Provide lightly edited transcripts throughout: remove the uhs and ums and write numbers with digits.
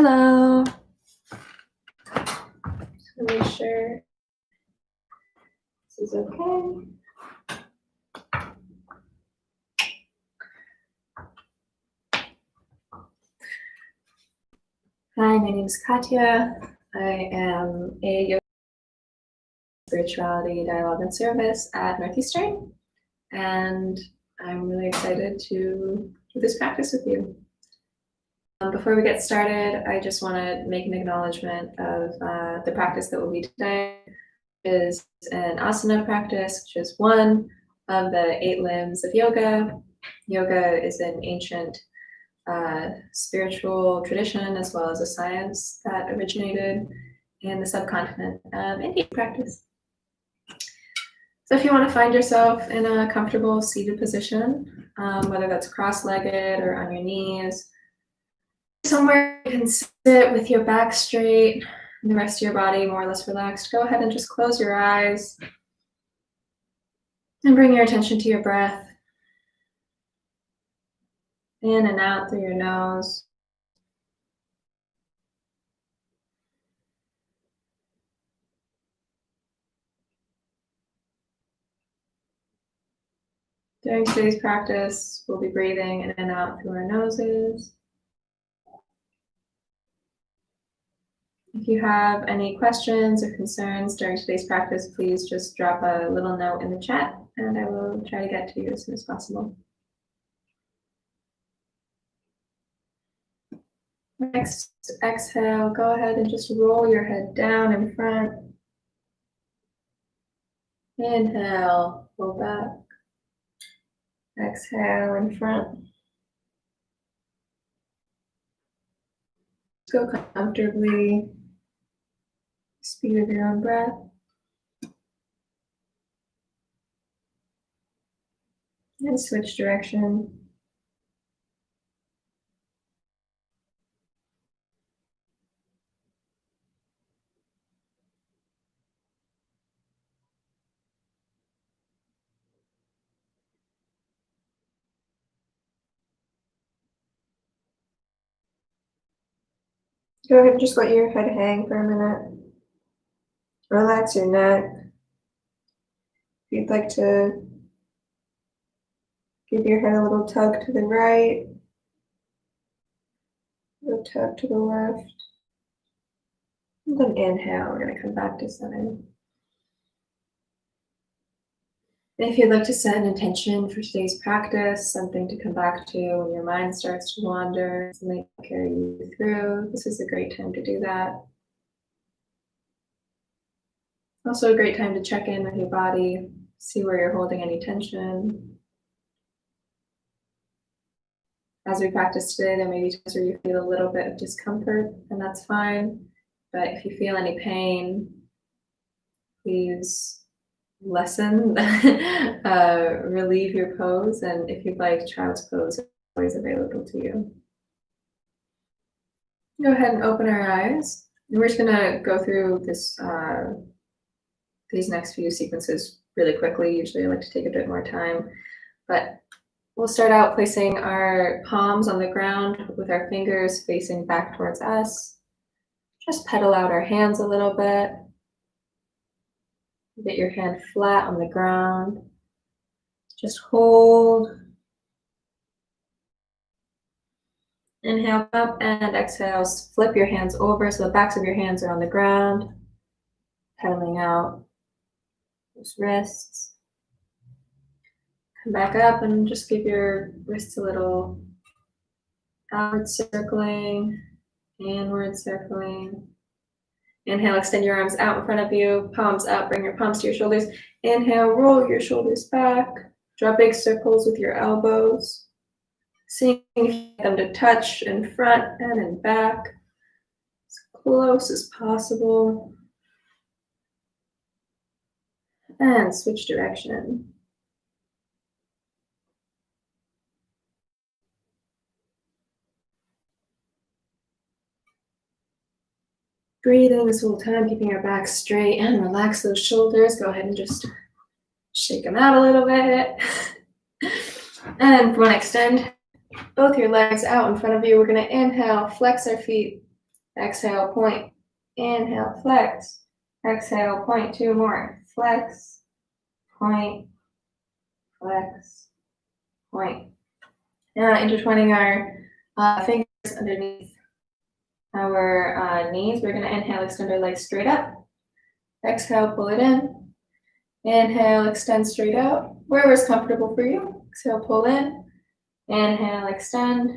Hello. Just make sure this is okay. Hi, my name is Katya. I am a yoga spirituality dialogue and service at Northeastern, and I'm really excited to do this practice with you. Before we get started, I just want to make an acknowledgement of the practice that will be today. It is an asana practice, which is one of the 8 limbs of yoga. Yoga is an ancient spiritual tradition as well as a science that originated in the subcontinent of Indian practice. So if you want to find yourself in a comfortable seated position, whether that's cross-legged or on your knees, somewhere you can sit with your back straight and the rest of your body more or less relaxed, go ahead and just close your eyes and bring your attention to your breath. In and out through your nose. During today's practice, we'll be breathing in and out through our noses. If you have any questions or concerns during today's practice, please just drop a little note in the chat and I will try to get to you as soon as possible. Next exhale, go ahead and just roll your head down in front. Inhale, roll back. Exhale in front. Go comfortably. Speed of your own breath. And switch direction. Go ahead and just let your head hang for a minute. Relax your neck. If you'd like to give your head a little tug to the right, a little tug to the left. And then inhale, we're going to come back to center. If you'd like to set an intention for today's practice, something to come back to when your mind starts to wander, something to carry you through, this is a great time to do that. Also a great time to check in with your body, see where you're holding any tension. As we practice today, there may be times where you feel a little bit of discomfort, and that's fine. But if you feel any pain, please lessen, relieve your pose, and if you'd like, child's pose is always available to you. Go ahead and open our eyes. And we're just gonna go through this, these next few sequences really quickly. Usually I like to take a bit more time, but we'll start out placing our palms on the ground with our fingers facing back towards us. Just pedal out our hands a little bit. Get your hand flat on the ground. Just hold. Inhale up and exhale. Flip your hands over so the backs of your hands are on the ground. Pedaling out those wrists. Come back up and just give your wrists a little outward circling, inward circling. Inhale, extend your arms out in front of you, palms up, bring your palms to your shoulders. Inhale, roll your shoulders back. Draw big circles with your elbows. Seeing if you get them to touch in front and in back, as close as possible. And switch direction. Breathing this whole time, keeping your back straight and relax those shoulders. Go ahead and just shake them out a little bit. And if you want to extend both your legs out in front of you, we're going to inhale, flex our feet Exhale, point. Inhale, flex. Exhale, point. 2 more. Flex, point, flex, point. Now intertwining our fingers underneath our knees. We're going to inhale, extend our legs straight up. Exhale, pull it in. Inhale, extend straight out. Wherever's comfortable for you. Exhale, pull in. Inhale, extend.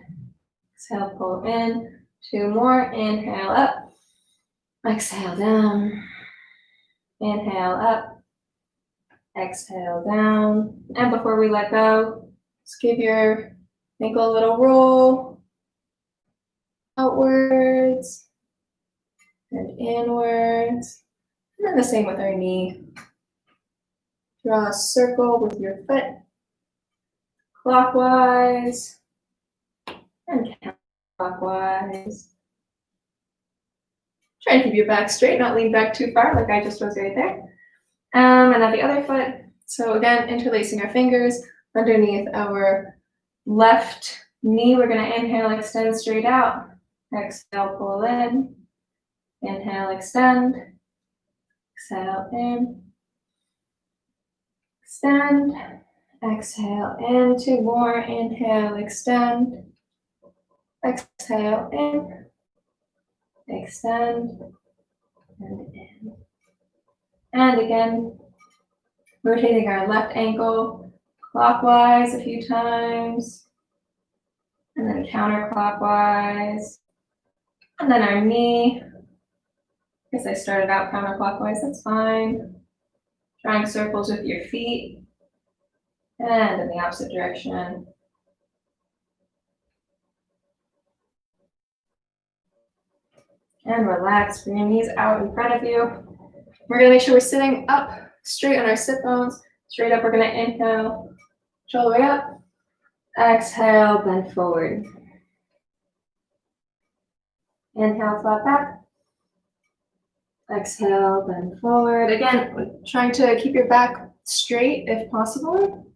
Exhale, pull in. 2 more. Inhale, up. Exhale, down. Inhale, up. Exhale, down. And before we let go, just give your ankle a little roll. Outwards. And inwards. And then the same with our knee. Draw a circle with your foot. Clockwise. And counterclockwise. Try and keep your back straight, not lean back too far like I just was right there. And now the other foot. So again, interlacing our fingers underneath our left knee. We're going to inhale, extend straight out. Exhale, pull in. Inhale, extend. Exhale, in. Extend. Exhale, in. 2 more. Inhale, extend. Exhale, in. Extend. And in. And again, rotating our left ankle clockwise a few times. And then counterclockwise. And then our knee. I guess I started out counterclockwise, that's fine. Drawing circles with your feet. And in the opposite direction. And relax, bring your knees out in front of you. We're gonna make sure we're sitting up straight on our sit bones. Straight up, we're gonna inhale, all the way up. Exhale, bend forward. Inhale, flat back. Exhale, bend forward. Again, trying to keep your back straight if possible.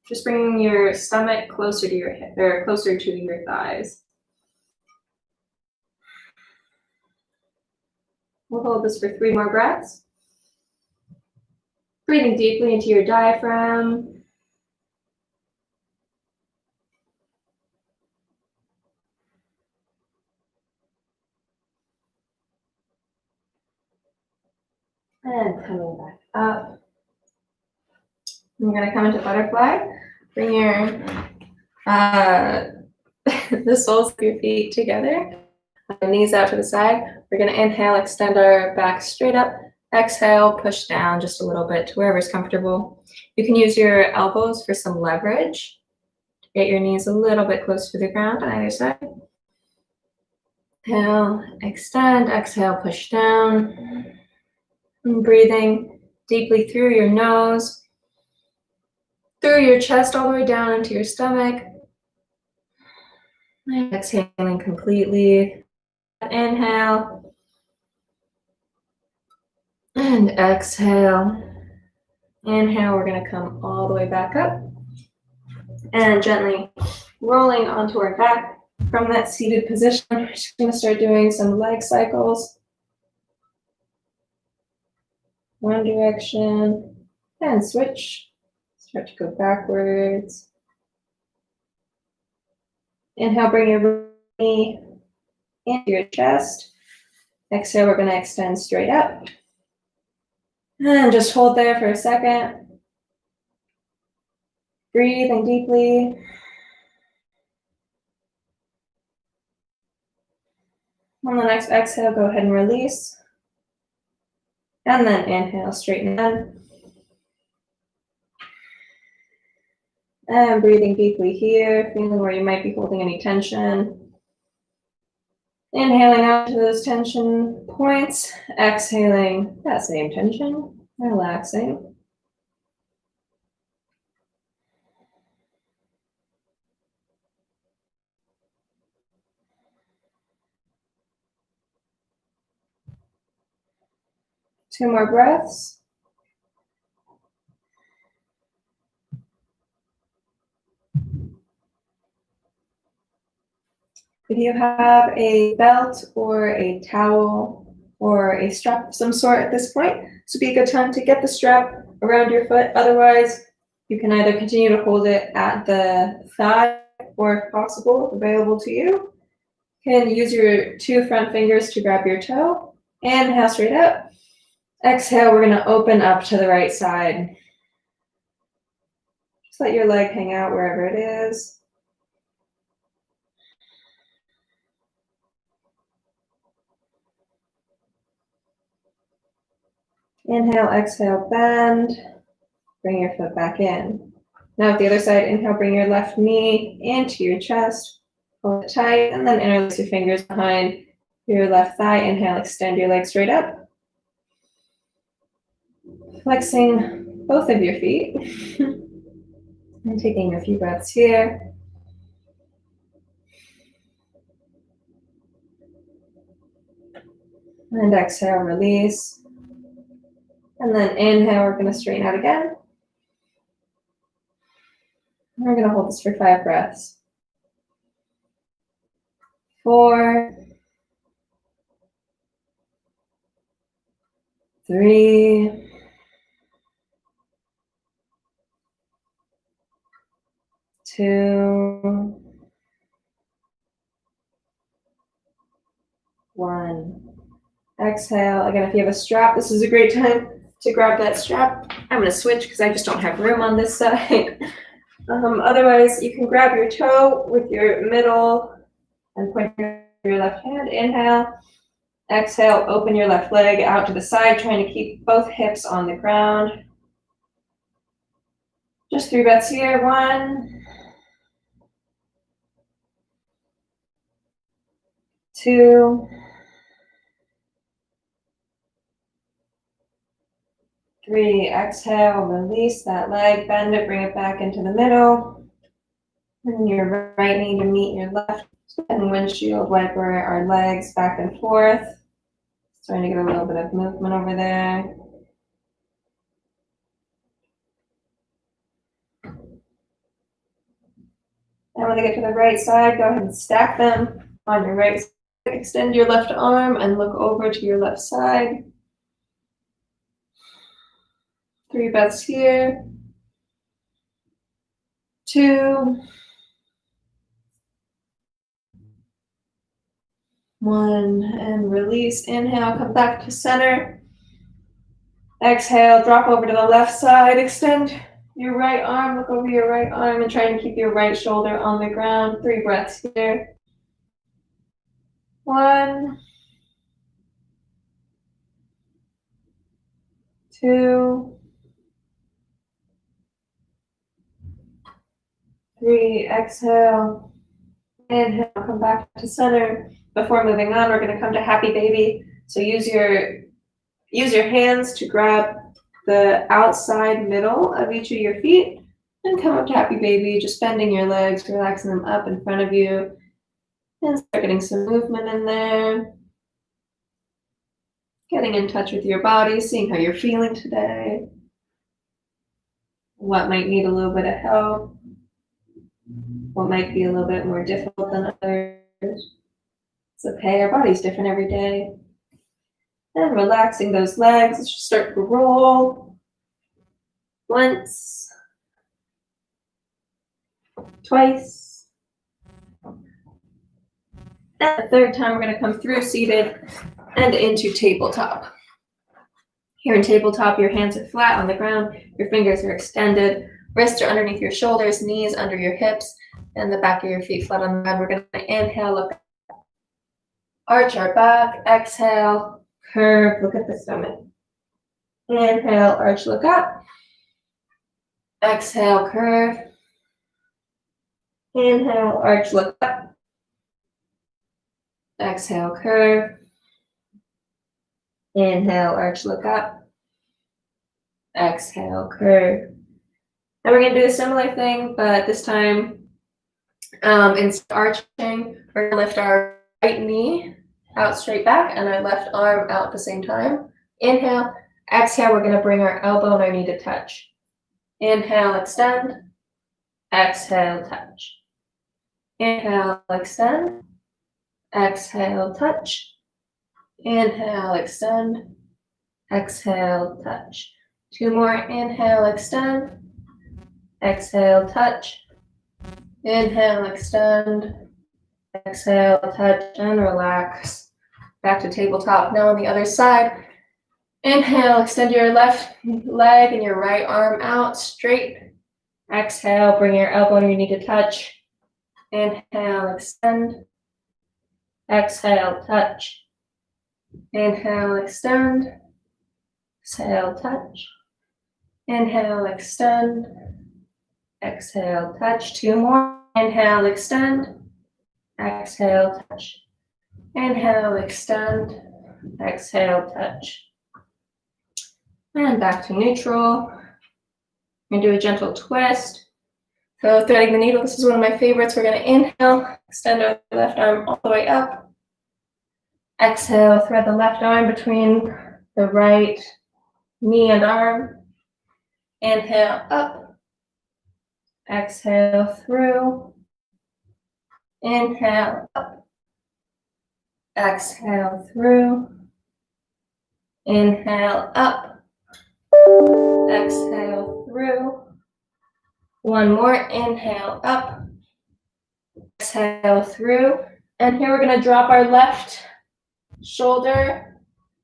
Just bringing your stomach closer to your hip, or closer to your thighs. We'll hold this for 3 more breaths. Breathing deeply into your diaphragm. And coming back up. You're going to come into butterfly. Bring your the soles of your feet together. Knees out to the side. We're going to inhale, extend our back straight up. Exhale, push down just a little bit to wherever's comfortable. You can use your elbows for some leverage. Get your knees a little bit closer to the ground on either side. Inhale, extend, exhale, push down. And breathing deeply through your nose, through your chest, all the way down into your stomach. And exhaling completely. Inhale. And exhale. Inhale, we're going to come all the way back up. And gently rolling onto our back from that seated position. We're just going to start doing some leg cycles. One direction, and switch. Start to go backwards. Inhale, bring your knee into your chest. Exhale, we're going to extend straight up. And just hold there for a second. Breathing deeply. On the next exhale, go ahead and release. And then inhale, straighten down. And breathing deeply here, feeling where you might be holding any tension. Inhaling out to those tension points. Exhaling that same tension. Relaxing. Two more breaths. If you have a belt or a towel or a strap of some sort at this point, this would be a good time to get the strap around your foot. Otherwise, you can either continue to hold it at the thigh or, if possible, available to you, you can use your 2 front fingers to grab your toe. Inhale straight up. Exhale, we're going to open up to the right side. Just let your leg hang out wherever it is. Inhale, exhale, bend. Bring your foot back in. Now with the other side, inhale, bring your left knee into your chest. Hold it tight, and then interlace your fingers behind your left thigh. Inhale, extend your leg straight up. Flexing both of your feet. And taking a few breaths here. And exhale, release. And then inhale, we're going to straighten out again. And we're going to hold this for 5 breaths. 4, 3, 2, 1. Exhale. Again, if you have a strap, this is a great time to grab that strap. I'm going to switch because I just don't have room on this side. Otherwise, you can grab your toe with your middle and point your left hand. Inhale. Exhale, open your left leg out to the side, trying to keep both hips on the ground. Just 3 breaths here. 1, 2, 3. Exhale, release that leg, bend it, bring it back into the middle. And your right knee to meet your left. And windshield wiper our legs back and forth. Starting to get a little bit of movement over there. And when they get to the right side, go ahead and stack them on your right side. Extend your left arm and look over to your left side. 3 breaths here. 2, 1, and release. Inhale, come back to center. Exhale, drop over to the left side. Extend your right arm, look over your right arm, and try and keep your right shoulder on the ground. 3 breaths here. 1, 2, 3. Exhale. Inhale, come back to center. Before moving on, we're going to come to happy baby. So use your hands to grab the outside middle of each of your feet and come up to happy baby, just bending your legs, relaxing them up in front of you, and start getting some movement in there. Getting in touch with your body, seeing how you're feeling today. What might need a little bit of help. What might be a little bit more difficult than others. It's okay, our body's different every day. And relaxing those legs, let's just start to roll. Once. Twice. And the third time, we're going to come through seated and into tabletop. Here in tabletop, your hands are flat on the ground, your fingers are extended, wrists are underneath your shoulders, knees under your hips, and the back of your feet flat on the ground. We're going to inhale, look up. Arch our back, exhale, curve, look at the stomach. Inhale, arch, look up. Exhale, curve. Inhale, arch, look up. Exhale, curve. Inhale, arch, look up. Exhale, curve. And we're going to do a similar thing, but this time, instead of arching, we're going to lift our right knee out straight back and our left arm out at the same time. Inhale, exhale, we're going to bring our elbow and our knee to touch. Inhale, extend. Exhale, touch. Inhale, extend. Exhale, touch. Inhale, extend. Exhale, touch. 2 more. Inhale, extend. Exhale, touch. Inhale, extend. Exhale, touch, and relax. Back to tabletop. Now on the other side. Inhale, extend your left leg and your right arm out straight. Exhale, bring your elbow underneath to touch. Inhale, extend. Exhale, touch. Inhale, extend. Exhale, touch. Inhale, extend. Exhale, touch. 2 more. Inhale, extend. Exhale, touch. Inhale, extend. Exhale, touch. And back to neutral. And do a gentle twist. So threading the needle, this is one of my favorites. We're going to inhale, extend our left arm all the way up. Exhale, thread the left arm between the right knee and arm. Inhale, up. Exhale, through. Inhale, up. Exhale, through. Inhale, up. Exhale, through. 1 more. Inhale, up. Exhale, through. And here we're going to drop our left shoulder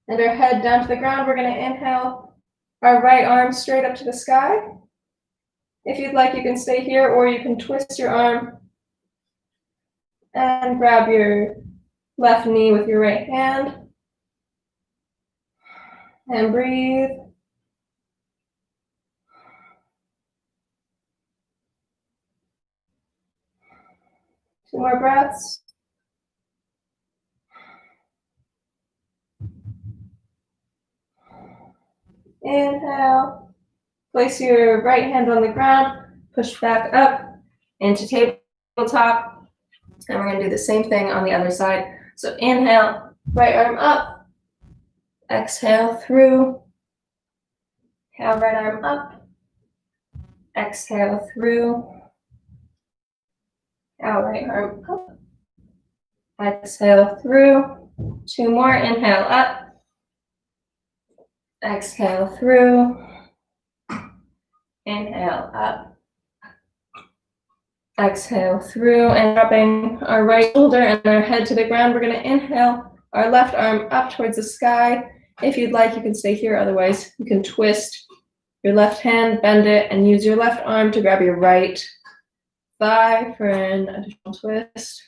and our head down to the ground. We're going to inhale our right arm straight up to the sky. If you'd like, you can stay here, or you can twist your arm and grab your left knee with your right hand. And breathe. Two more breaths. Inhale. Place your right hand on the ground. Push back up into tabletop. And we're going to do the same thing on the other side. So inhale, right arm up. Exhale, through. Inhale, right arm up. Exhale, through. Inhale, right arm up. Exhale, through. 2 more. Inhale, up. Exhale, through. Inhale, up. Exhale, through. And dropping our right shoulder and our head to the ground, we're going to inhale our left arm up towards the sky. If you'd like, you can stay here. Otherwise, you can twist your left hand, bend it, and use your left arm to grab your right thigh for an additional twist.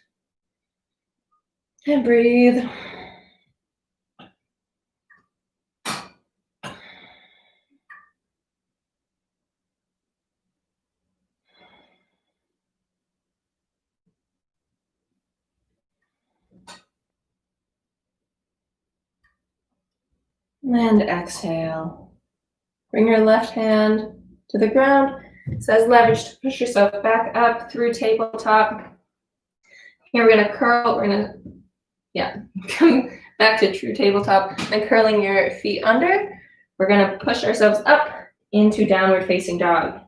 And breathe. And exhale. Bring your left hand to the ground. It says leverage to push yourself back up through tabletop. Here we're going to curl. We're going to, come back to true tabletop and curling your feet under. We're going to push ourselves up into downward facing dog.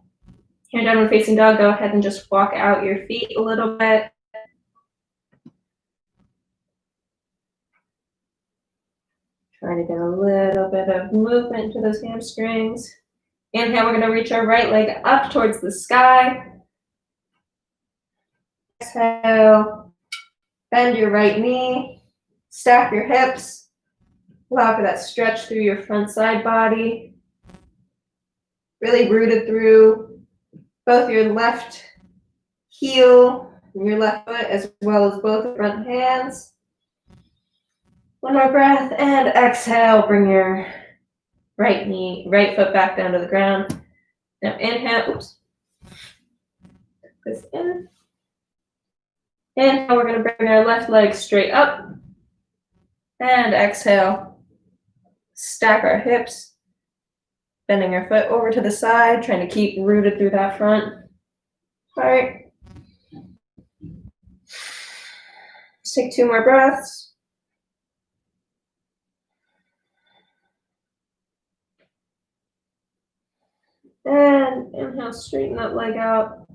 Here, downward facing dog, go ahead and just walk out your feet a little bit. Try to get a little bit of movement to those hamstrings. Inhale, we're going to reach our right leg up towards the sky. Exhale, bend your right knee, stack your hips, allow for that stretch through your front side body. Really rooted through both your left heel and your left foot, as well as both front hands. 1 more breath, and exhale, bring your right foot back down to the ground. Now inhale, this in. Inhale, we're going to bring our left leg straight up. And exhale, stack our hips, bending our foot over to the side, trying to keep rooted through that front. All right. Let's take 2 more breaths. And inhale, straighten that leg out.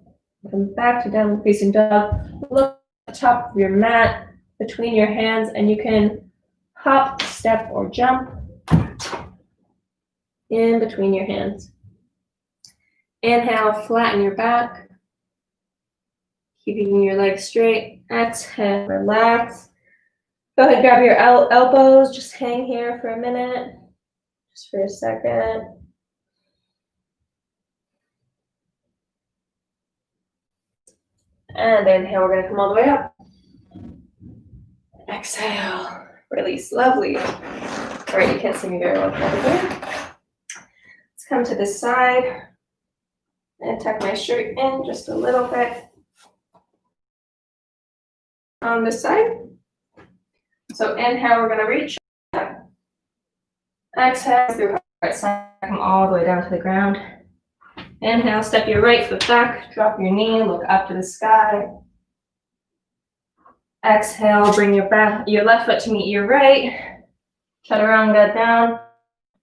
Come back to downward facing dog. Look at the top of your mat. between your hands, and you can hop, step, or jump in between your hands. Inhale, flatten your back, keeping your legs straight. Exhale, relax. Go ahead, grab your elbows, just hang here for a minute, just for a second. And inhale, we're gonna come all the way up. Exhale, release, lovely. All right, you can't see me very well here. Let's come to this side and tuck my shirt in just a little bit on this side. So inhale, we're gonna reach up. Exhale, through right side, come all the way down to the ground. Inhale, step your right foot back, drop your knee, look up to the sky. Exhale, bring your left foot to meet your right. Chaturanga down,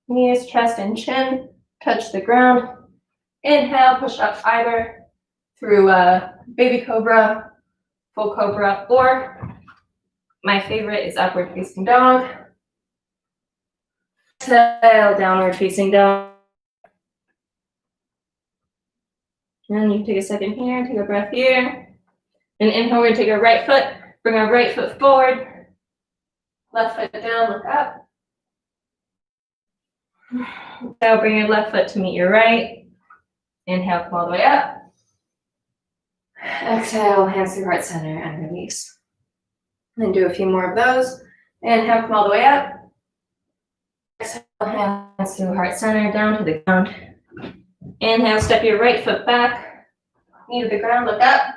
knees, chest, and chin touch the ground. Inhale, push up either through baby cobra, full cobra, or my favorite is upward facing dog. Exhale, downward facing dog. And you can take a second here, take a breath here. And inhale, we're gonna take our right foot, bring our right foot forward, left foot down, look up. Exhale, bring your left foot to meet your right. Inhale, come all the way up. Exhale, hands through heart center and release. And do a few more of those. Inhale, come all the way up. Exhale, hands through heart center, down to the ground. Inhale, step your right foot back, knee to the ground, look up.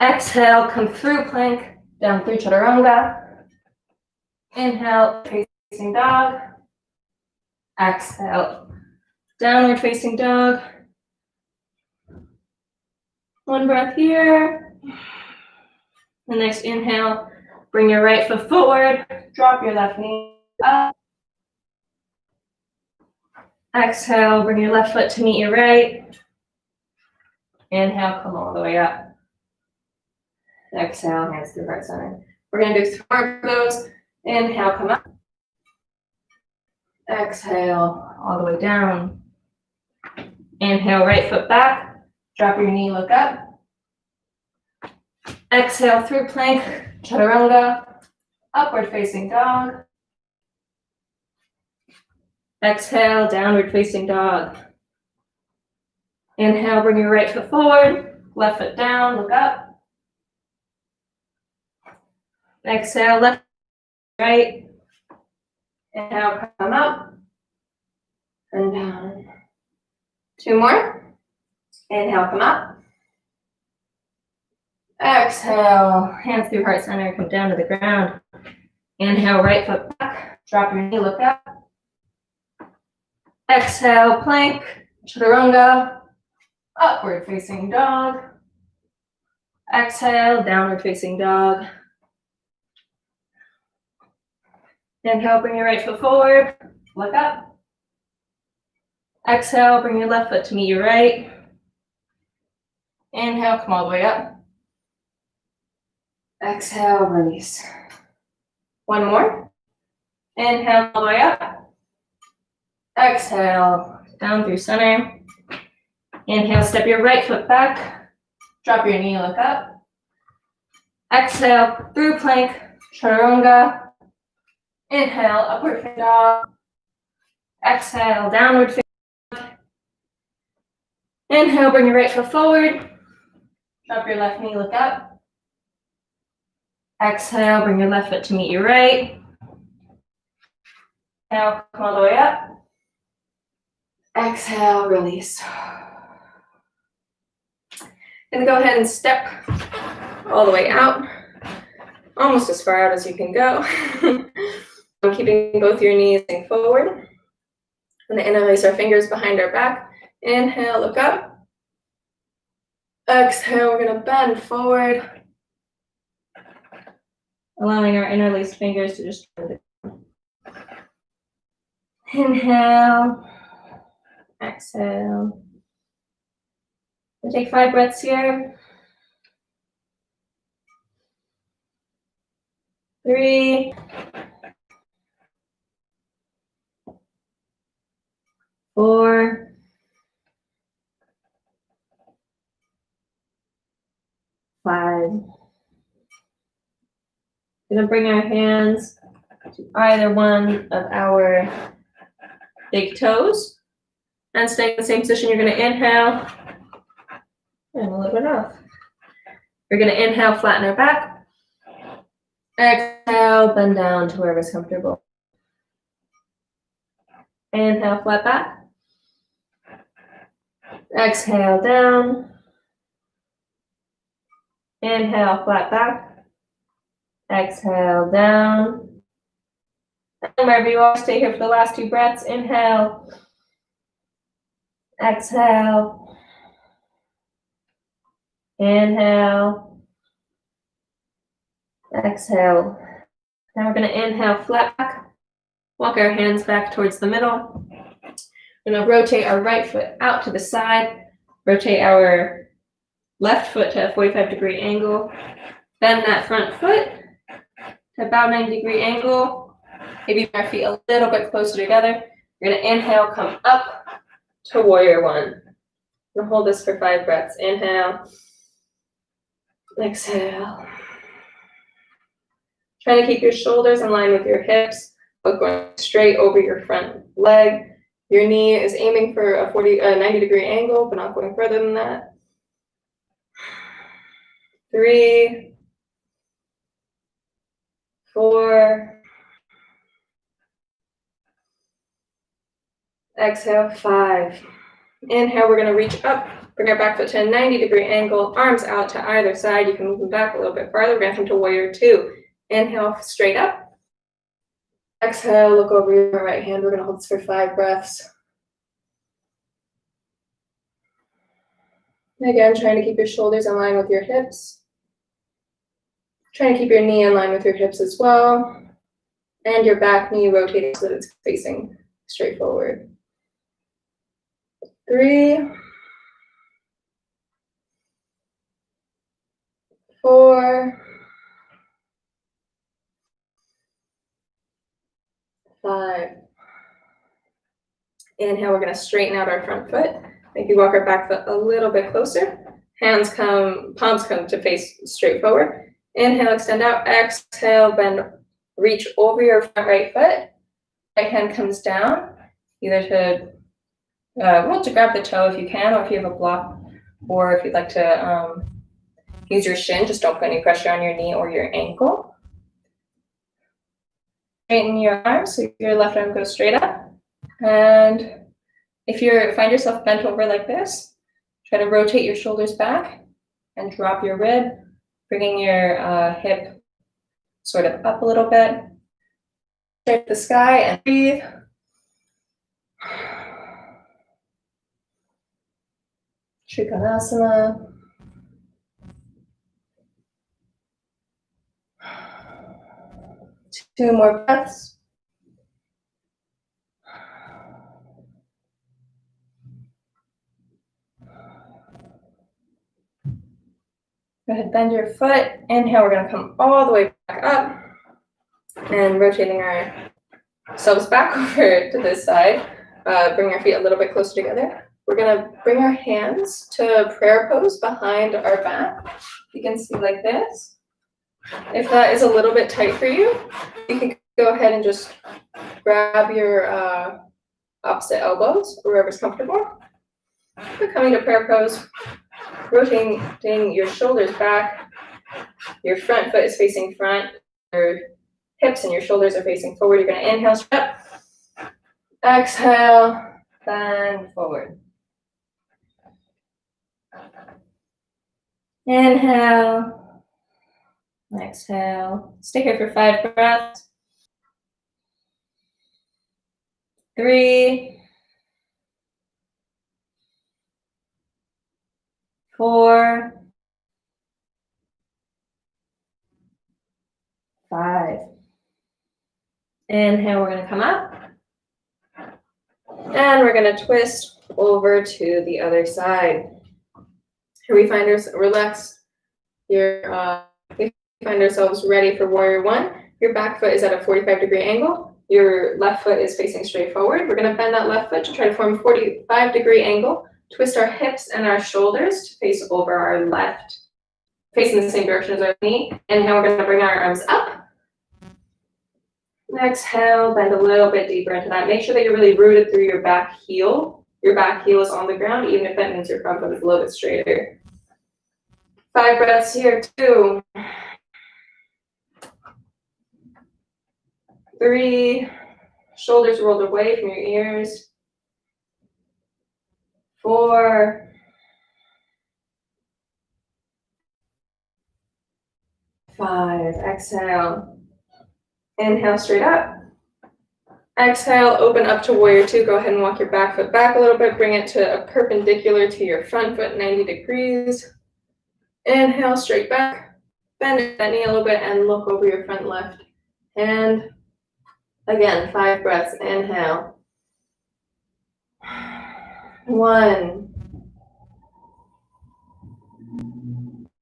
Exhale, come through plank, down through chaturanga. Inhale, facing dog. Exhale, downward facing dog. One breath here. The next inhale, bring your right foot forward, drop your left knee up. Exhale, bring your left foot to meet your right. Inhale, come all the way up. Exhale, hands through heart center. We're gonna do 3 more of those. Inhale, come up. Exhale, all the way down. Inhale, right foot back. Drop your knee, look up. Exhale, through plank, chaturanga, upward facing dog. Exhale, downward facing dog. Inhale, bring your right foot forward, left foot down, look up. Exhale, left, right. Inhale, come up and down. 2 more. Inhale, come up. Exhale, hands through heart center, come down to the ground. Inhale, right foot back, drop your knee, look up. Exhale, plank, chaturanga, upward facing dog. Exhale, downward facing dog. Inhale, bring your right foot forward, look up. Exhale, bring your left foot to meet your right. Inhale, come all the way up. Exhale, release. 1 more. Inhale, all the way up. Exhale, down through center. Inhale, step your right foot back. Drop your knee, look up. Exhale, through plank, chaturanga. Inhale, upward facing dog. Exhale, downward facing dog. Inhale, bring your right foot forward. Drop your left knee, look up. Exhale, bring your left foot to meet your right. Inhale, come all the way up. Exhale, release. And go ahead and step all the way out, almost as far out as you can go. I'm keeping both your knees forward. I'm going to interlace our fingers behind our back. Inhale, look up. Exhale, we're going to bend forward, allowing our interlaced fingers to just inhale, exhale. We'll take 5 breaths here. 3, 4, 5. We're gonna bring our hands to either one of our big toes and stay in the same position. You're gonna inhale and a little bit off. We're gonna inhale, flatten our back. Exhale, bend down to wherever's comfortable. Inhale, flat back. Exhale, down. Inhale, flat back. Exhale, down. And wherever you are, stay here for the last 2 breaths. Inhale. Exhale. Inhale. Exhale. Now we're going to inhale, flat back. Walk our hands back towards the middle. We're going to rotate our right foot out to the side. Rotate our left foot to a 45-degree angle. Bend that front foot to about 90-degree angle. Maybe our feet a little bit closer together. You're going to inhale, come up to warrior 1. I'm going to hold this for 5 breaths. Inhale. Exhale. Try to keep your shoulders in line with your hips, but going straight over your front leg. Your knee is aiming for a 90-degree angle, but not going further than that. 3, 4. Exhale, 5. Inhale, we're going to reach up, bring our back foot to a 90-degree angle, arms out to either side. You can move them back a little bit farther. We're going to come to warrior 2. Inhale, straight up. Exhale, look over your right hand. We're going to hold this for 5 breaths. Again, trying to keep your shoulders in line with your hips. Trying to keep your knee in line with your hips as well. And your back knee rotating so that it's facing straight forward. 3, 4, 5. Inhale, we're going to straighten out our front foot. Maybe walk our back foot a little bit closer. Palms come to face straight forward. Inhale, extend out. Exhale, bend, reach over your front right foot. Right hand comes down, either to to grab the toe if you can, or if you have a block, or if you'd like to use your shin, just don't put any pressure on your knee or your ankle. Straighten your arms, so your left arm goes straight up. And if you find yourself bent over like this, try to rotate your shoulders back and drop your rib, bringing your hip sort of up a little bit. Stare at the sky and breathe. Trikonasana. Two more breaths. Go ahead, bend your foot. Inhale, we're going to come all the way back up and rotating ourselves back over to this side. Bring our feet a little bit closer together. We're going to bring our hands to prayer pose behind our back. You can see like this. If that is a little bit tight for you, you can go ahead and just grab your opposite elbows wherever's comfortable. We're coming to prayer pose, rotating your shoulders back. Your front foot is facing front. Your hips and your shoulders are facing forward. You're going to inhale, straight up. Exhale, bend forward. Inhale. Exhale. Stay here for 5 breaths. 3, 4, 5. Inhale, we're going to come up. And we're going to twist over to the other side. Here we find ourselves relaxed. We find ourselves ready for warrior 1. Your back foot is at a 45-degree angle. Your left foot is facing straight forward. We're gonna bend that left foot to try to form a 45-degree angle. Twist our hips and our shoulders to face over our left, facing the same direction as our knee. Inhale, we're gonna bring our arms up. Exhale, bend a little bit deeper into that. Make sure that you're really rooted through your back heel. Your back heel is on the ground, even if that means your front foot is a little bit straighter. 5 breaths here, 2, 3, shoulders rolled away from your ears. 4, 5, exhale. Inhale, straight up. Exhale, open up to warrior 2. Go ahead and walk your back foot back a little bit. Bring it to a perpendicular to your front foot, 90 degrees. Inhale, straight back. Bend that knee a little bit and look over your front left hand. Again, 5 breaths. Inhale. 1,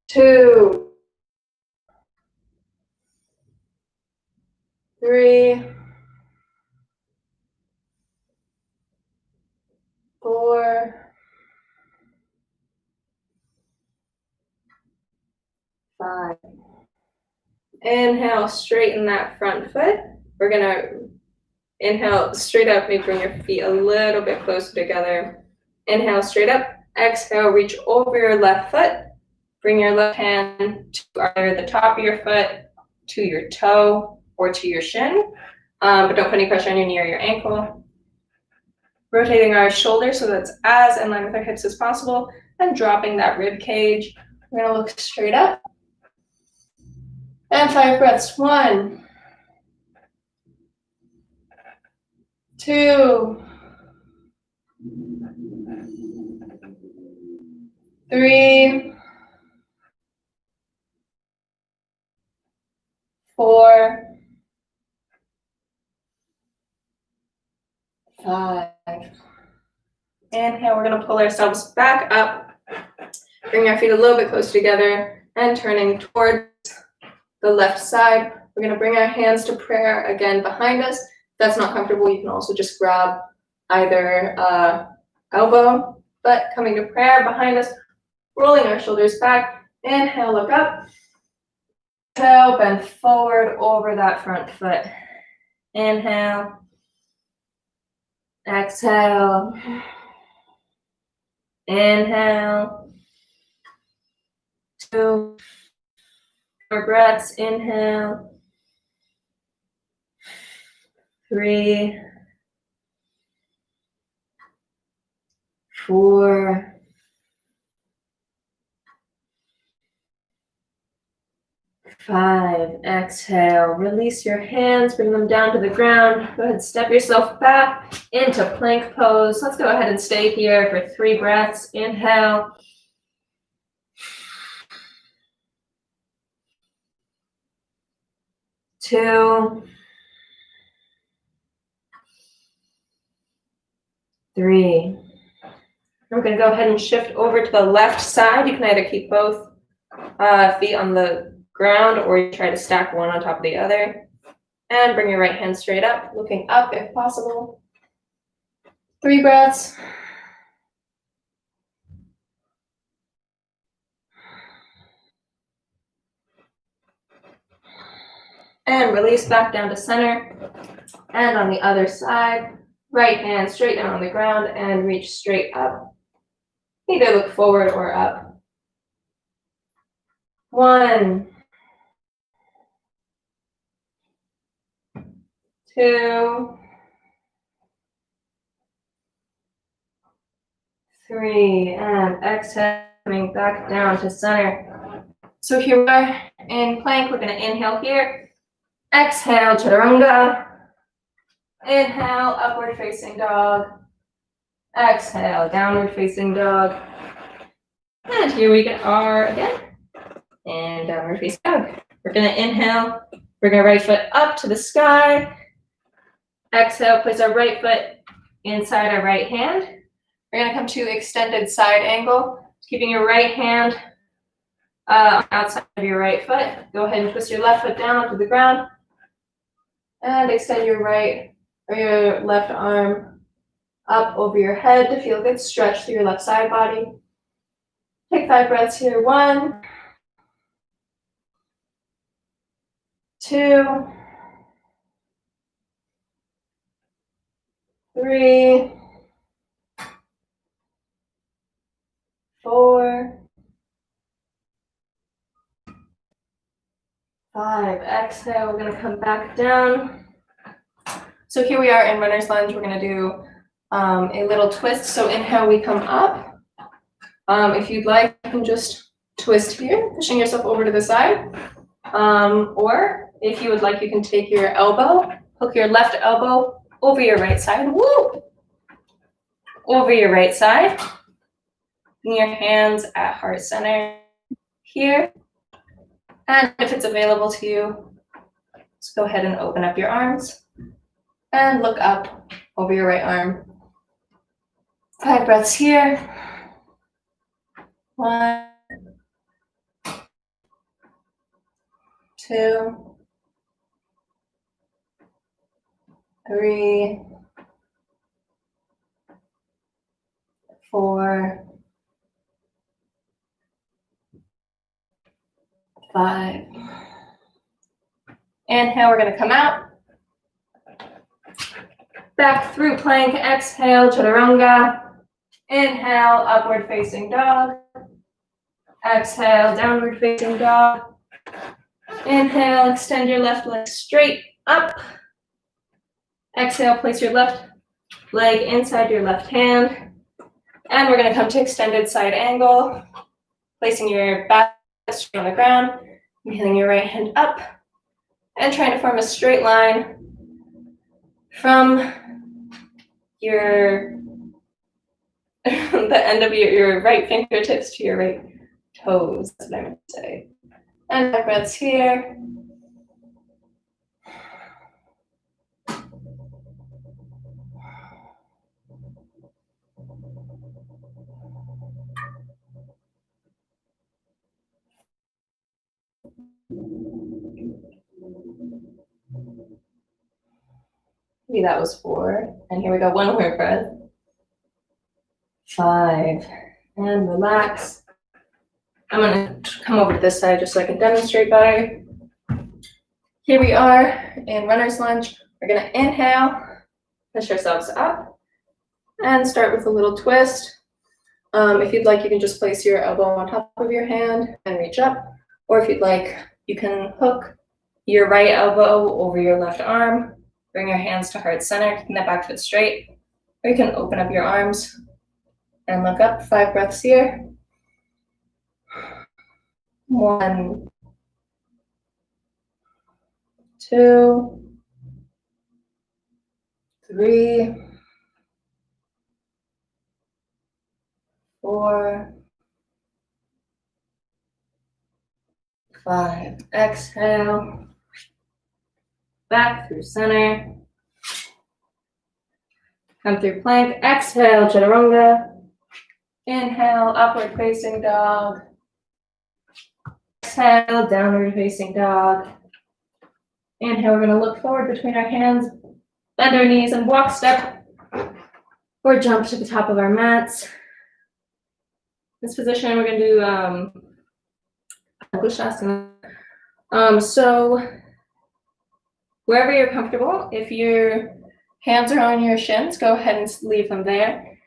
2, 3, 4, 5. Inhale, straighten that front foot. We're gonna inhale straight up, maybe bring your feet a little bit closer together. Inhale, straight up. Exhale, reach over your left foot. Bring your left hand to either the top of your foot, to your toe, or to your shin. But don't put any pressure on your knee or your ankle. Rotating our shoulders so that's as in line with our hips as possible, and dropping that rib cage. We're gonna look straight up. And 5 breaths. 1, 2, 3, 4, 5. Inhale, we're gonna pull ourselves back up. Bring our feet a little bit closer together and turning towards the left side. We're gonna bring our hands to prayer again behind us. If that's not comfortable, you can also just grab either elbow, but coming to prayer behind us, rolling our shoulders back. Inhale, look up. Exhale, bend forward over that front foot. Inhale. Exhale. Inhale. 2 more breaths. Inhale. 3, 4, 5. Exhale. Release your hands. Bring them down to the ground. Go ahead, step yourself back into plank pose. Let's go ahead and stay here for 3 breaths. Inhale. 2, 3. We're going to go ahead and shift over to the left side. You can either keep both feet on the ground or you try to stack one on top of the other. And bring your right hand straight up, looking up if possible. 3 breaths. And release back down to center. And on the other side, right hand straight down on the ground and reach straight up. Either look forward or up. 1, 2, 3, and exhale, coming back down to center. So here we are in plank. We're going to inhale here. Exhale, chaturanga. Inhale, upward facing dog. Exhale, downward facing dog. And here we are again. And downward facing dog. We're going to inhale. Bring our right foot up to the sky. Exhale, place our right foot inside our right hand. We're going to come to extended side angle. Keeping your right hand outside of your right foot. Go ahead and twist your left foot down to the ground. And extend your right or your left arm up over your head to feel a good stretch through your left side body. Take 5 breaths here. 1, 2, 3, 4, 5. Exhale, we're gonna come back down. So here we are in runner's lunge. We're gonna do a little twist. So inhale, we come up. If you'd like, you can just twist here, pushing yourself over to the side. Or if you would like, you can take your elbow, hook your left elbow over your right side. Woo! Over your right side. Bring your hands at heart center here. And if it's available to you, just go ahead and open up your arms and look up over your right arm. 5 breaths here. 1, 2, 3, 4, 5. Inhale, we're gonna come out. Back through plank, exhale, chaturanga. Inhale, upward facing dog. Exhale, downward facing dog. Inhale, extend your left leg straight up. Exhale, place your left leg inside your left hand. And we're gonna come to extended side angle, placing your back straight on the ground, inhaling your right hand up, and trying to form a straight line from your the end of your right fingertips to your right toes, that's what I meant to say. And 5 breaths here. Maybe that was 4. And here we go, 1 more breath. 5. And relax. I'm gonna come over to this side just so I can demonstrate better. Here we are in runner's lunge. We're gonna inhale, push ourselves up, and start with a little twist. If you'd like, you can just place your elbow on top of your hand and reach up. Or if you'd like, you can hook your right elbow over your left arm. Bring your hands to heart center, keeping that back foot straight. Or you can open up your arms and look up. 5 breaths here. 1, 2, 3, 4, 5. Exhale. Back through center. Come through plank. Exhale, chaturanga. Inhale, upward facing dog. Exhale, downward facing dog. Inhale, we're gonna look forward between our hands, bend our knees and walk, step, or jump to the top of our mats. This position, we're gonna do Asana. So wherever you're comfortable, if your hands are on your shins, go ahead and leave them there.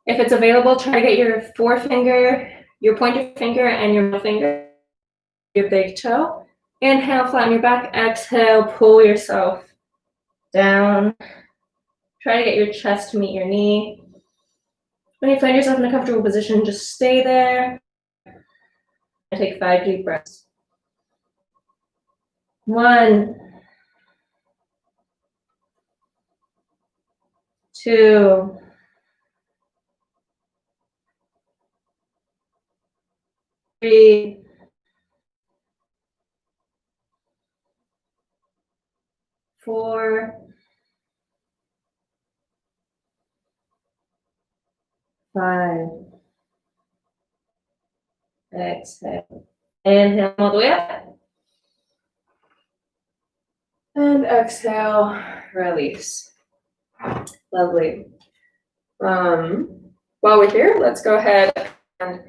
If it's available, try to get your forefinger, your pointer finger, and your middle finger, your big toe. Inhale, flatten your back. Exhale, pull yourself down. Try to get your chest to meet your knee. When you find yourself in a comfortable position, just stay there. And take 5 deep breaths. 1, 2, 3, 4, 5. Exhale. Inhale all the way up. And exhale, release. Lovely. While we're here, let's go ahead and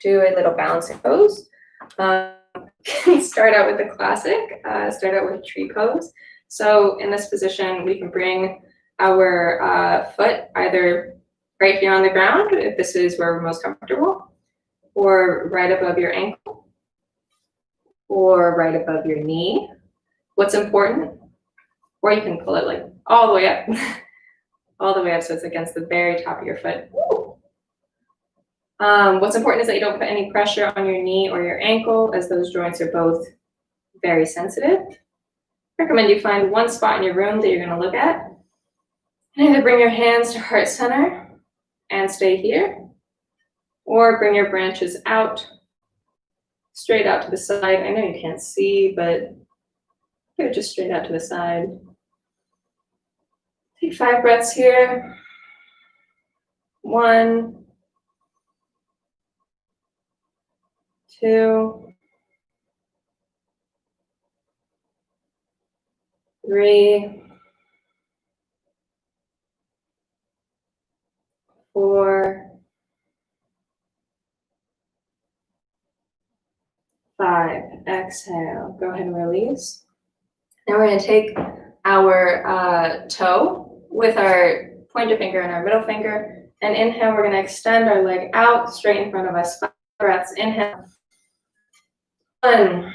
do a little balancing pose. Start out with the classic, start out with tree pose. So in this position, we can bring our foot either right here on the ground, if this is where we're most comfortable, or right above your ankle, or right above your knee. What's important, or you can pull it like all the way up, all the way up so it's against the very top of your foot. What's important is that you don't put any pressure on your knee or your ankle, as those joints are both very sensitive. I recommend you find one spot in your room that you're going to look at. And either bring your hands to heart center and stay here, or bring your branches out, straight out to the side. I know you can't see, but go just straight out to the side. Take 5 breaths here. 1, 2, 3, 4, 5. Exhale. Go ahead and release. Now we're going to take our toe with our pointer finger and our middle finger, and inhale, we're going to extend our leg out straight in front of us. 5 breaths. Inhale. 1,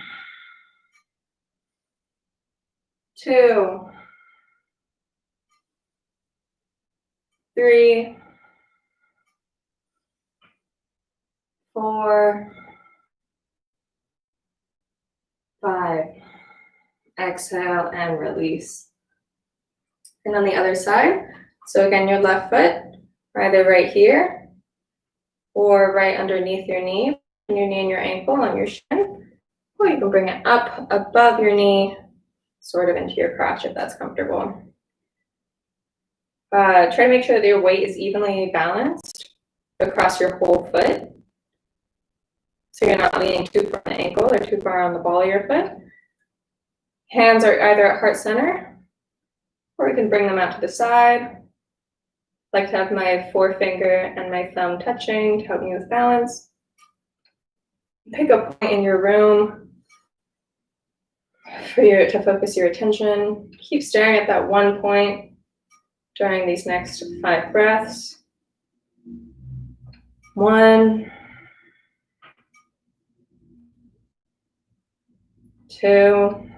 2, 3, 4, 5. Exhale and release. And on the other side, so again, your left foot, either right here or right underneath your knee and your ankle on your shin, or you can bring it up above your knee, sort of into your crotch if that's comfortable. Try to make sure that your weight is evenly balanced across your whole foot, so you're not leaning too far on the ankle or too far on the ball of your foot. Hands are either at heart center, or you can bring them out to the side. I like to have my forefinger and my thumb touching to help me with balance. Pick a point in your room for you to focus your attention. Keep staring at that one point during these next 5 breaths. 1, 2,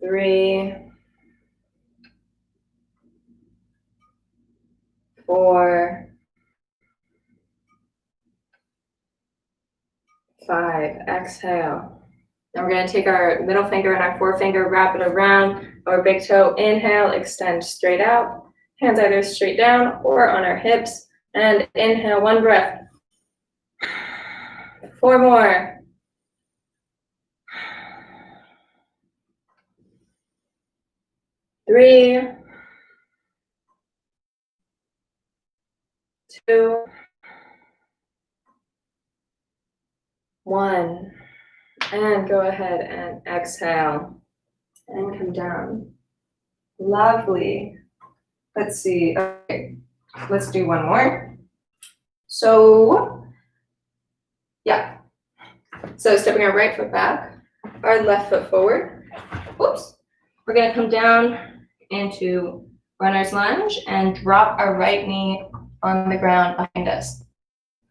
3, 4, 5. Exhale. Now we're going to take our middle finger and our forefinger, wrap it around our big toe. Inhale, extend straight out. Hands either straight down or on our hips. And inhale, 1 breath. 4 more. 3, 2, 1. And go ahead and exhale and come down. Lovely. Let's see. Okay, let's do one more. So, yeah. So stepping our right foot back, our left foot forward. Oops. We're going to come down into runner's lunge and drop our right knee on the ground behind us.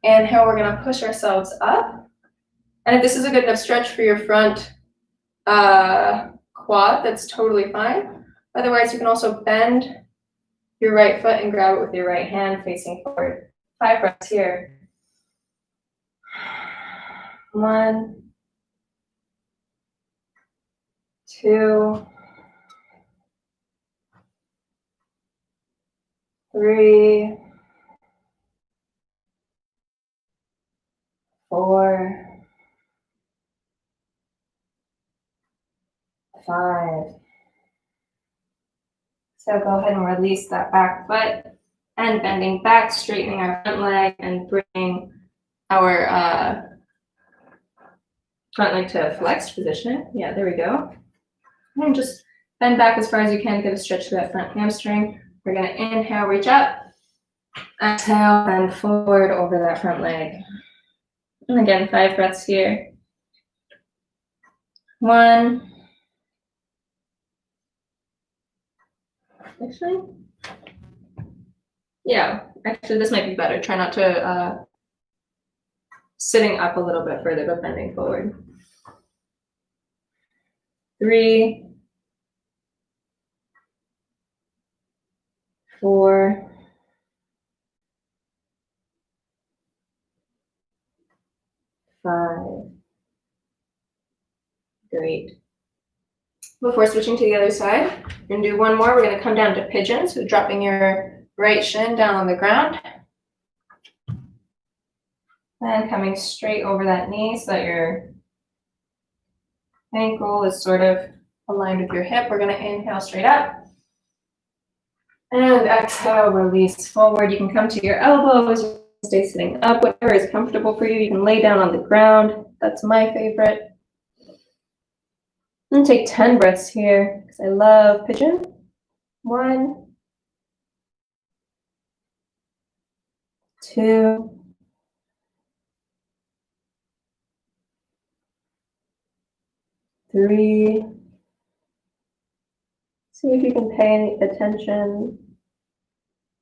Inhale, we're going to push ourselves up. And if this is a good enough stretch for your front quad, that's totally fine. Otherwise, you can also bend your right foot and grab it with your right hand facing forward. 5 breaths here. 1, 2, 3, 4, 5. So go ahead and release that back foot and bending back, straightening our front leg and bringing our front leg to flexed position. Yeah, there we go. And just bend back as far as you can, get a stretch to that front hamstring. We're gonna inhale, reach up. Exhale, bend forward over that front leg. And again, 5 breaths here. 1. Actually, this might be better. Try not to sitting up a little bit further, but bending forward. 3, 4, 5. Great. Before switching to the other side, we're gonna do one more. We're gonna come down to pigeon, so dropping your right shin down on the ground. And coming straight over that knee so that your ankle is sort of aligned with your hip. We're gonna inhale straight up. And exhale, release forward. You can come to your elbows, stay sitting up, whatever is comfortable for you. You can lay down on the ground. That's my favorite. And take 10 breaths here, because I love pigeon. 1, 2, 3. See if you can pay attention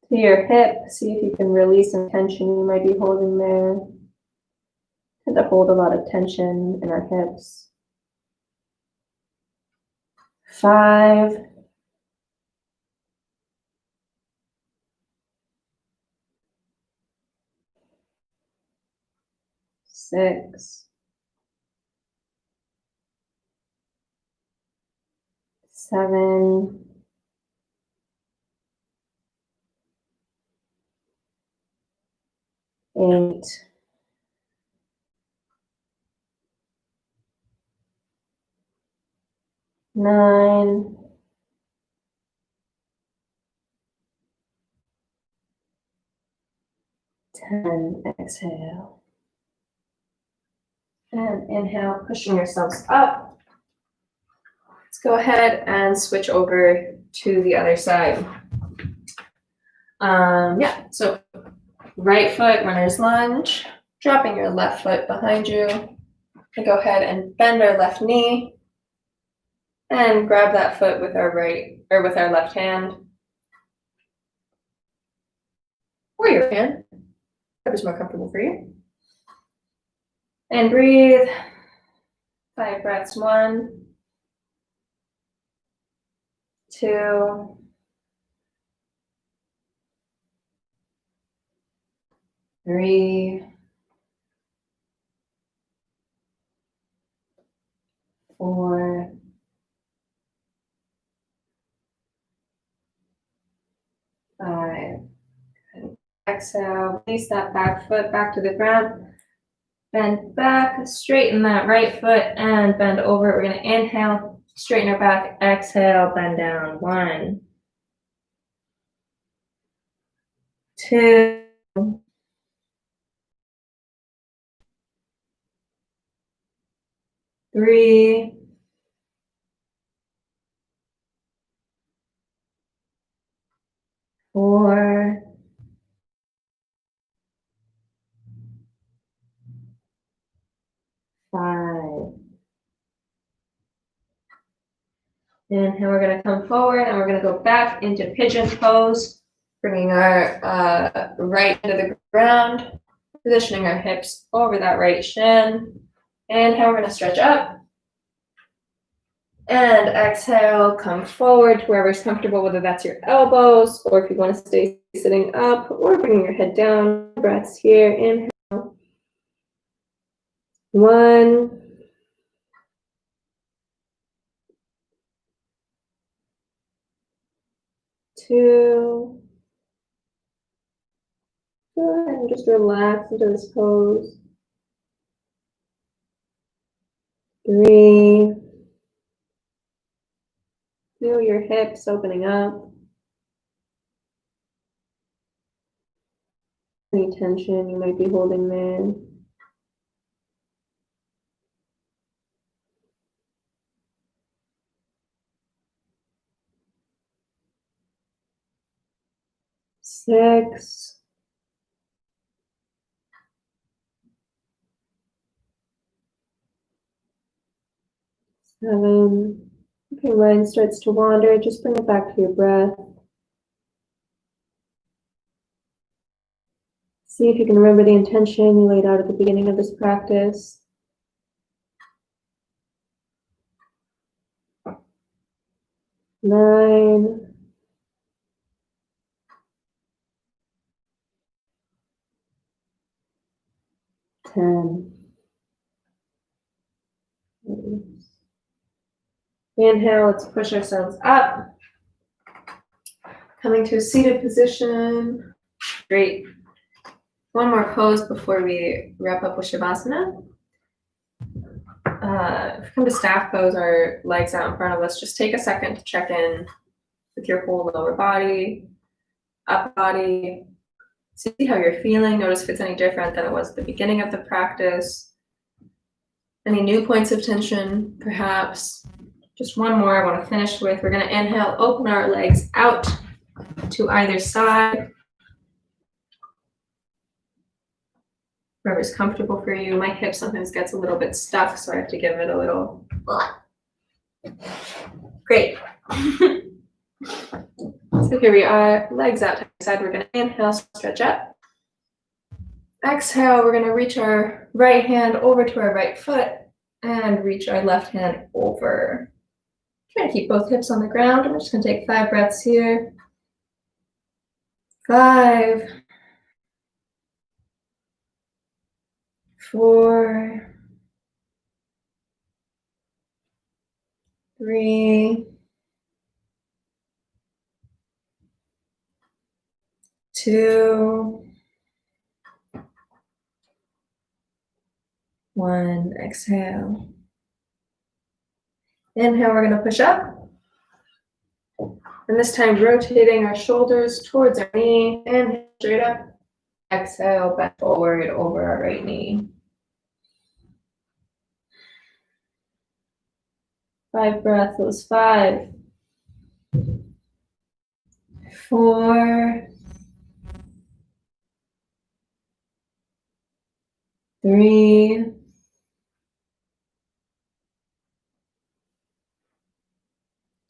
to your hip. See if you can release some tension you might be holding there. Tend to hold a lot of tension in our hips. 5. 6. 7. 8. 9. 10. Exhale. And inhale, pushing yourselves up. Let's go ahead and switch over to the other side. So right foot, runner's lunge, dropping your left foot behind you. And go ahead and bend our left knee and grab that foot with our left hand. Or your hand, whatever's more comfortable for you. And breathe. 5 breaths. 1, 2, 3, 4, 5. Exhale, release that back foot back to the ground. Bend back, straighten that right foot and bend over. We're gonna inhale, straighten our back, exhale, bend down. 1, 2, 3, 4, 5. Inhale, we're gonna come forward and we're gonna go back into pigeon pose, bringing our right into the ground, positioning our hips over that right shin. Inhale, we're gonna stretch up. And exhale, come forward to wherever's comfortable, whether that's your elbows or if you want to stay sitting up or bringing your head down. Breaths here. Inhale. 1, 2. Go ahead and just relax into this pose. 3. Feel your hips opening up. Any tension you might be holding there. 6, 7. If your mind starts to wander, just bring it back to your breath. See if you can remember the intention you laid out at the beginning of this practice. 9, 10. Inhale, let's push ourselves up. Coming to a seated position. Great. One more pose before we wrap up with Shavasana. If we come to staff pose, our legs out in front of us, just take a second to check in with your whole lower body, upper body. See how you're feeling. Notice if it's any different than it was at the beginning of the practice. Any new points of tension, perhaps. Just one more I want to finish with. We're going to inhale, open our legs out to either side. Wherever's comfortable for you. My hip sometimes gets a little bit stuck, so I have to give it a little. Great. So here we are, legs out to the side. We're going to inhale, stretch up. Exhale, we're going to reach our right hand over to our right foot and reach our left hand over. Try to keep both hips on the ground. We're just going to take 5 breaths here. 5, 4, 3, 2, 1. Exhale. Inhale, we're going to push up. And this time rotating our shoulders towards our knee. Inhale, straight up. Exhale, back forward over our right knee. 5 breaths, those 5, 4, 3,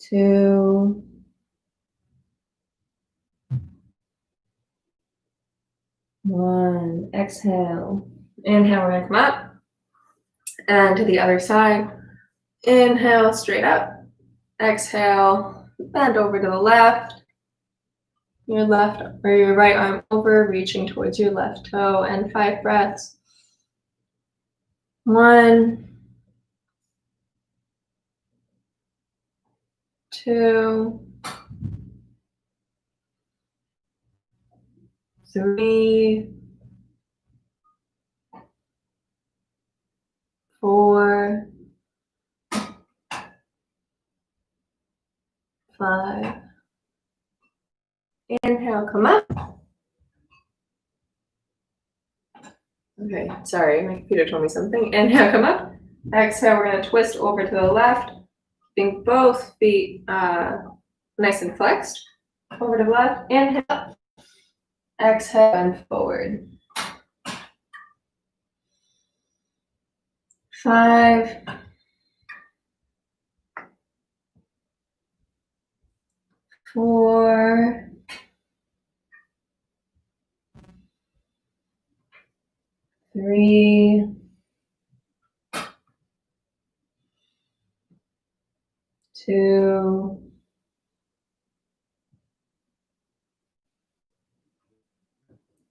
2, 1. Exhale. Inhale, we're going to come up. And to the other side. Inhale, straight up. Exhale, bend over to the left. Your left or your right arm over, reaching towards your left toe. And 5 breaths. 1, 2, 3, 4, 5. Inhale, come up. Okay, sorry, my computer told me something. Inhale, come up. Exhale, we're going to twist over to the left. Keeping both feet nice and flexed. Over to the left. Inhale. Exhale, and forward. 5, 4, 3, 2,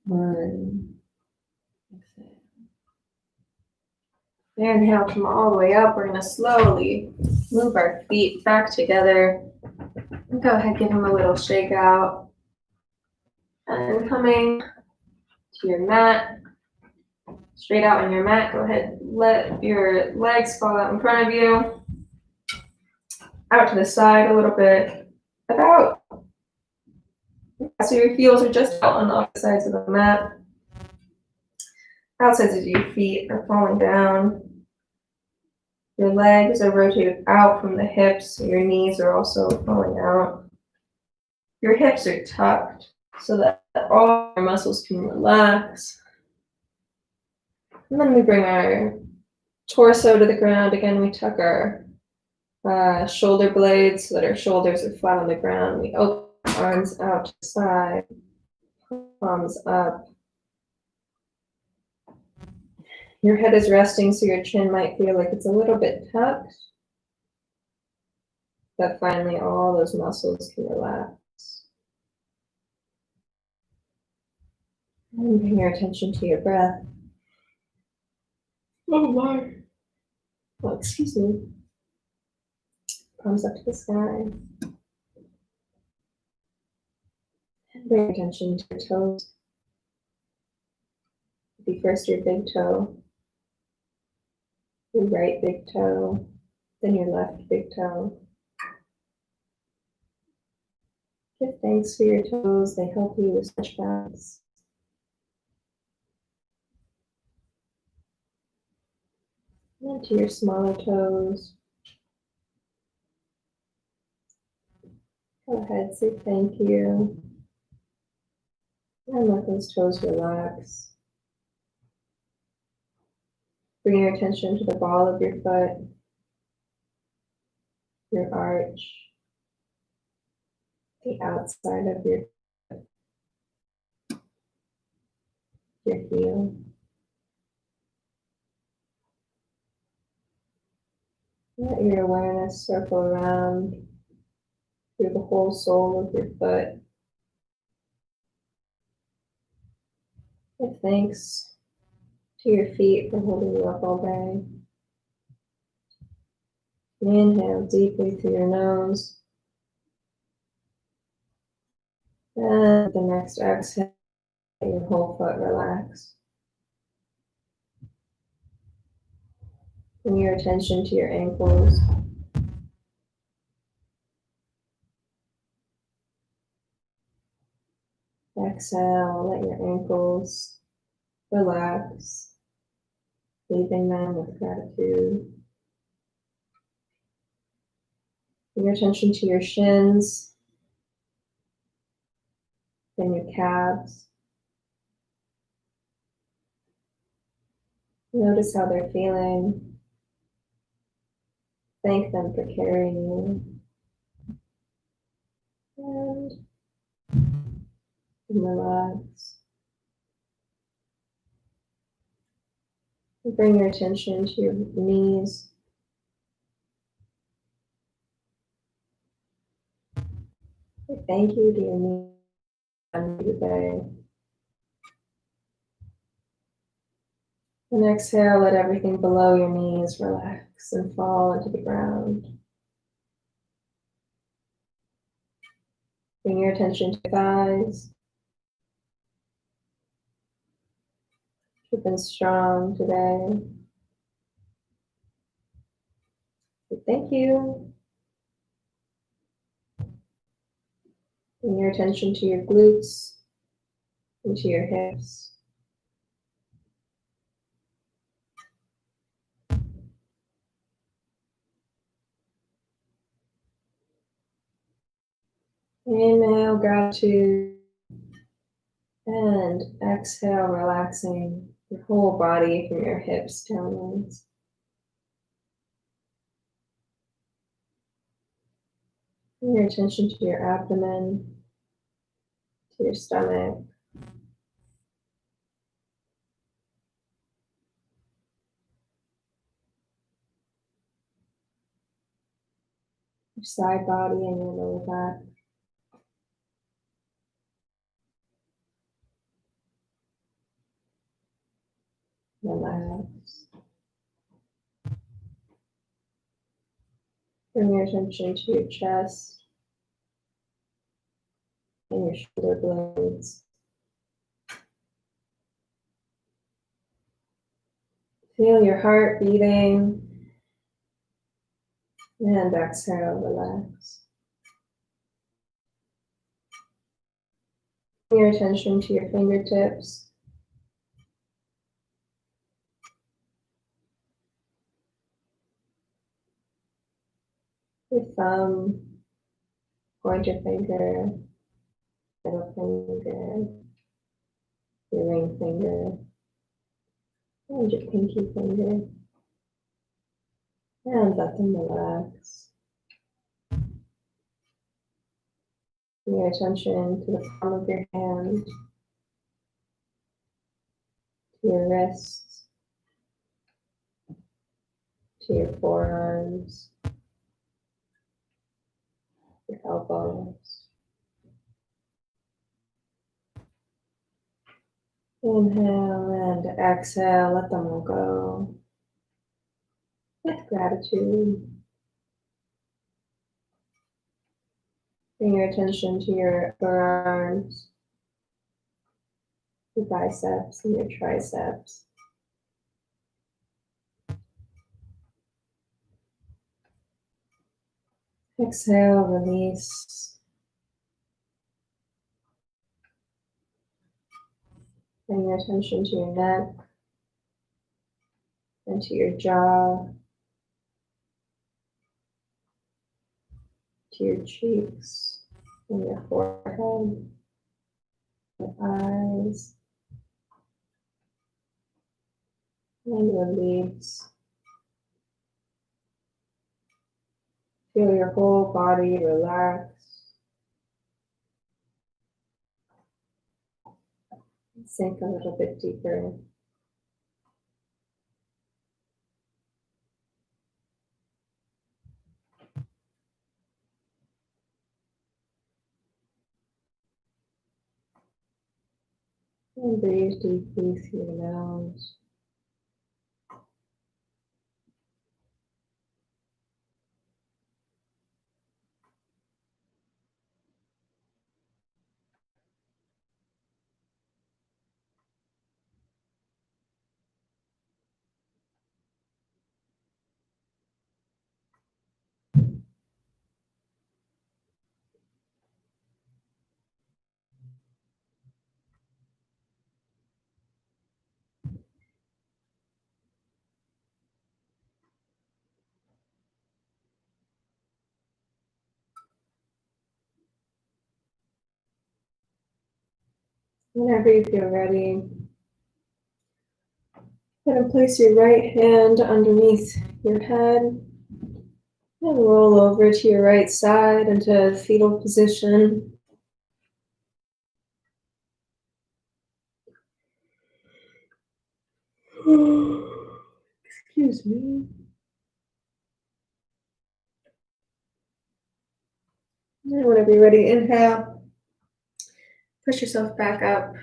1. Inhale, come all the way up. We're going to slowly move our feet back together. Go ahead, give them a little shake out. And coming to your mat, straight out on your mat, go ahead, let your legs fall out in front of you. Out to the side a little bit. About. So your heels are just out on the opposite sides of the mat. Outsides of your feet are falling down. Your legs are rotated out from the hips. So your knees are also falling out. Your hips are tucked. so that all our muscles can relax. And then we bring our torso to the ground. Again, we tuck our shoulder blades so that our shoulders are flat on the ground. We open our arms out to the side, palms up. Your head is resting, so your chin might feel like it's a little bit tucked. But finally, all those muscles can relax. And bring your attention to your breath. Oh my. Oh, excuse me. Palms up to the sky. And bring your attention to your toes. Be first your big toe, your right big toe, then your left big toe. Give thanks for your toes. They help you with such balance. And to your smaller toes. Go ahead, say thank you. And let those toes relax. Bring your attention to the ball of your foot, your arch, the outside of your heel. Let your awareness circle around through the whole sole of your foot. Give thanks to your feet for holding you up all day. Inhale deeply through your nose. And the next exhale, let your whole foot relax. Bring your attention to your ankles. Exhale, let your ankles relax, leaving them with gratitude. Bring your attention to your shins, then your calves. Notice how they're feeling. Thank them for carrying you. And relax. And bring your attention to your knees. Say thank you to your knees today. And exhale, let everything below your knees relax and fall into the ground. Bring your attention to your thighs. Keep them strong today. Say thank you. Bring your attention to your glutes and to your hips. Inhale, gratitude. And exhale, relaxing your whole body from your hips downwards. Bring your attention to your abdomen, to your stomach. Your side body and your lower back. Relax. Bring your attention to your chest and your shoulder blades. Feel your heart beating. And exhale, relax. Bring your attention to your fingertips. Your thumb, pointer finger, middle finger, your ring finger, and your pinky finger. And let them relax. Bring your attention to the palm of your hand, to your wrists, to your forearms, your elbows. Inhale and exhale, let them all go with gratitude. Bring your attention to your forearms, your biceps, and your triceps. Exhale, release. Bring your attention to your neck and to your jaw, to your cheeks and your forehead, your eyes, and release. Feel your whole body relax. Sink a little bit deeper. And breathe deeply through your nose. Whenever you feel ready, then place your right hand underneath your head and roll over to your right side into fetal position. Excuse me. And whenever you're ready, inhale. Push yourself back up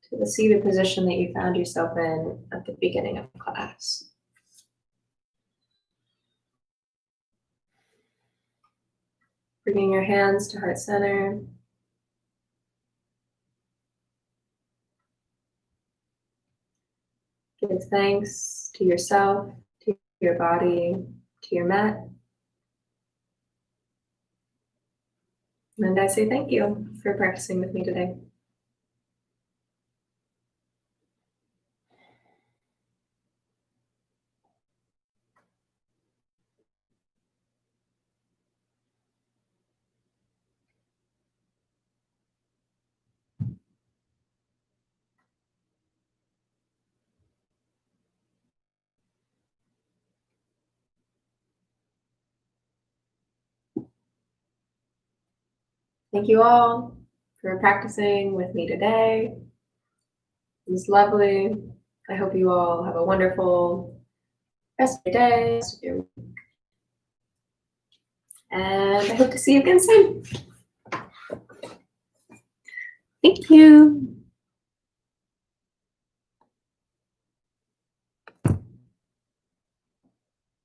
to the seated position that you found yourself in at the beginning of class. Bringing your hands to heart center. Give thanks to yourself, to your body, to your mat. And I say thank you for practicing with me today. Thank you all for practicing with me today. It was lovely. I hope you all have a wonderful rest of your day, rest of your week. And I hope to see you again soon. Thank you.